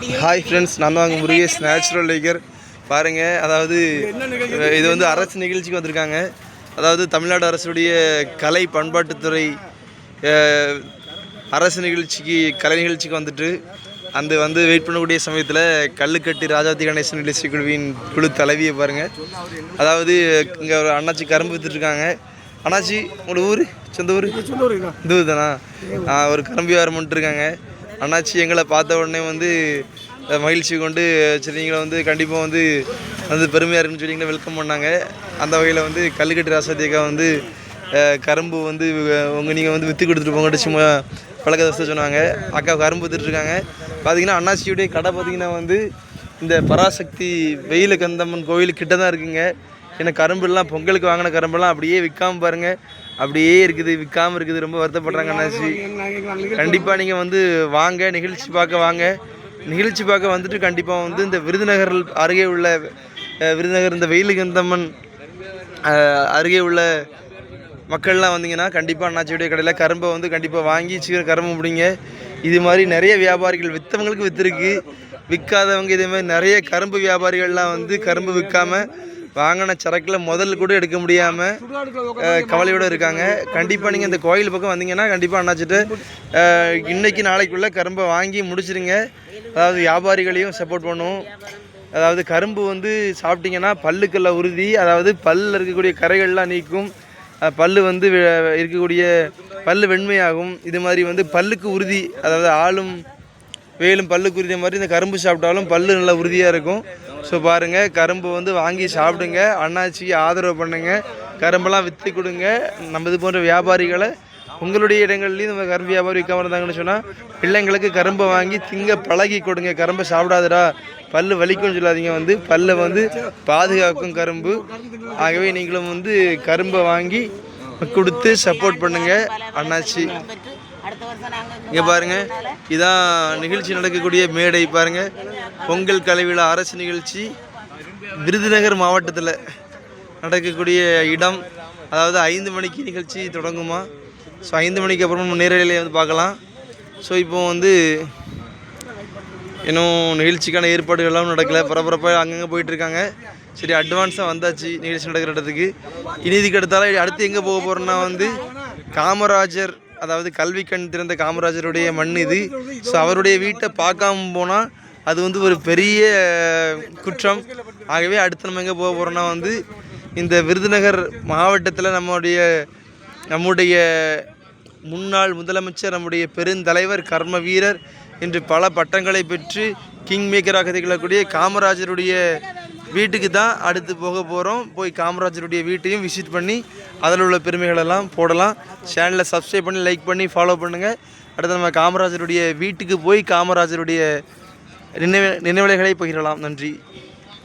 Hi friends, நான் தான் Murugesh natural liquor. பாருங்கள், அதாவது இது வந்து அரசு நிகழ்ச்சிக்கு வந்திருக்காங்க. அதாவது தமிழ்நாடு அரசுடைய கலை பண்பாட்டுத்துறை அரசு நிகழ்ச்சிக்கு கலை நிகழ்ச்சிக்கு வந்துட்டு வந்து வெயிட் பண்ணக்கூடிய சமயத்தில் கல்லுக்கட்டி ராஜாதி கணேசன் நிகழ்ச்சி குழு தலைவியை பாருங்கள். அதாவது இங்கே ஒரு அண்ணாச்சி கரும்பு விற்றுட்ருக்காங்க. அண்ணாச்சி, உங்களோட ஊர் சொந்த ஊர்? இந்த ஊர் தானா? ஒரு கரும்பு வியாபாரம் பண்ணிட்டுருக்காங்க. அண்ணாச்சி எங்களை பார்த்த உடனே வந்து மகிழ்ச்சி கொண்டு சரி நீங்களை வந்து கண்டிப்பாக வந்து பெருமையாக இருக்குன்னு சொல்லி வெல்கம் பண்ணாங்க. அந்த வகையில் வந்து கல்லுக்கட்டி ராசாத்தியக்கா வந்து கரும்பு வந்து நீங்கள் வந்து விற்று கொடுத்துட்டு போங்கட்டு சும்மா பழக்கத்தை சொன்னாங்க. அக்கா கரும்பு விற்றுட்ருக்காங்க. பார்த்திங்கன்னா அண்ணாச்சியுடைய கடை பார்த்திங்கன்னா வந்து இந்த பராசக்தி வெயில கந்தம்மன் கோவிலுக்கிட்ட தான் இருக்குங்க. ஏன்னா கரும்புலாம் பொங்கலுக்கு வாங்கின கரும்புலாம் அப்படியே விற்காமல் பாருங்கள், அப்படியே இருக்குது, விற்காமல் இருக்குது. ரொம்ப வருத்தப்படுறாங்க அண்ணாச்சி. கண்டிப்பாக நீங்கள் வந்து வாங்க, நிகழ்ச்சி பார்க்க வாங்க. நிகழ்ச்சி பார்க்க வந்துட்டு கண்டிப்பாக வந்து இந்த விருதுநகர் அருகே உள்ள விருதுநகர் இந்த வெயிலுகந்தம்மன் அருகே உள்ள மக்கள்லாம் வந்தீங்கன்னா கண்டிப்பாக அண்ணாச்சியுடைய கடையில் கரும்பை வந்து கண்டிப்பாக வாங்கி சீக்கிரம் கரும்பு முடிங்க. இது மாதிரி நிறைய வியாபாரிகள் விற்றவங்களுக்கு விற்றுருக்கு, விற்காதவங்க இதே மாதிரி நிறைய கரும்பு வியாபாரிகள்லாம் வந்து கரும்பு விற்காமல் வாங்கின சரக்கில் முதல் கூட எடுக்க முடியாமல் கவலையோடு இருக்காங்க. கண்டிப்பாக நீங்கள் இந்த கோயில் பக்கம் வந்தீங்கன்னா கண்டிப்பாக அண்ணாச்சிட்டு இன்றைக்கி நாளைக்குள்ளே கரும்பை வாங்கி முடிச்சிருங்க. அதாவது வியாபாரிகளையும் சப்போர்ட் பண்ணும். அதாவது கரும்பு வந்து சாப்பிட்டிங்கன்னா பல்லுக்கெல்லாம் உறுதி, அதாவது பல்லில் இருக்கக்கூடிய கரைகள்லாம் நீக்கும், பல் வந்து இருக்கக்கூடிய பல் வெண்மையாகும். இது மாதிரி வந்து பல்லுக்கு உறுதி, அதாவது ஆளும் வேலும் பல்லுக்கு உறுதிய மாதிரி இந்த கரும்பு சாப்பிட்டாலும் பல்லு நல்லா உறுதியாக இருக்கும். ஸோ பாருங்கள், கரும்பு வந்து வாங்கி சாப்பிடுங்க, அண்ணாச்சிக்கு ஆதரவு பண்ணுங்கள், கரும்பெல்லாம் விற்று கொடுங்க. நம்ம இது போன்ற வியாபாரிகளை உங்களுடைய இடங்கள்லேயும் நம்ம கரும்பு வியாபாரி விற்காம இருந்தாங்கன்னு சொன்னால் பிள்ளைங்களுக்கு கரும்பை வாங்கி திங்க பழகி கொடுங்க. கரும்பை சாப்பிடாதடா பல்லு வலிக்கும்னு சொல்லாதீங்க, வந்து பல்லை வந்து பாதுகாக்கும் கரும்பு. ஆகவே நீங்களும் வந்து கரும்பை வாங்கி கொடுத்து சப்போர்ட் பண்ணுங்கள் அண்ணாச்சி. இங்கே பாருங்கள், இதான் நிகழ்ச்சி நடக்கக்கூடிய மேடை. பாருங்கள், பொங்கல் கலை விழா அரசு நிகழ்ச்சி விருதுநகர் மாவட்டத்தில் நடக்கக்கூடிய இடம். அதாவது 5 மணிக்கு நிகழ்ச்சி தொடங்குமா. ஸோ 5 மணிக்கு அப்புறம் நேரடியிலே வந்து பார்க்கலாம். ஸோ இப்போ வந்து இன்னும் நிகழ்ச்சிக்கான ஏற்பாடுகள்லாம் நடக்கலை, பரபரப்பாக அங்கங்கே போயிட்டுருக்காங்க. சரி, அட்வான்ஸாக வந்தாச்சு நிகழ்ச்சி நடக்கிற இடத்துக்கு. இனி இதுக்கு எடுத்தாலும் அடுத்து எங்கே போக போகிறோன்னா வந்து காமராஜர், அதாவது கல்வி கண் திறந்த காமராஜருடைய மண் இது. ஸோ அவருடைய வீட்டை பார்க்காம போனால் அது வந்து ஒரு பெரிய குற்றம். ஆகவே அடுத்து நம்ம எங்கே போக போகிறோன்னா வந்து இந்த விருதுநகர் மாவட்டத்தில் நம்முடைய முன்னாள் முதலமைச்சர், நம்முடைய பெருந்தலைவர், கர்ம வீரர் என்று பல பட்டங்களை பெற்று கிங் மேக்கராக திகழக்கூடிய காமராஜருடைய வீட்டுக்கு தான் அடுத்து போக போகிறோம். போய் காமராஜருடைய வீட்டையும் விசிட் பண்ணி அதில் உள்ள பெருமைகளெல்லாம் போடலாம். சேனலை சப்ஸ்கிரைப் பண்ணி லைக் பண்ணி ஃபாலோ பண்ணுங்கள். அடுத்து நம்ம காமராஜருடைய வீட்டுக்கு போய் காமராஜருடைய நினைவுகளை பகிரலாம். நன்றி.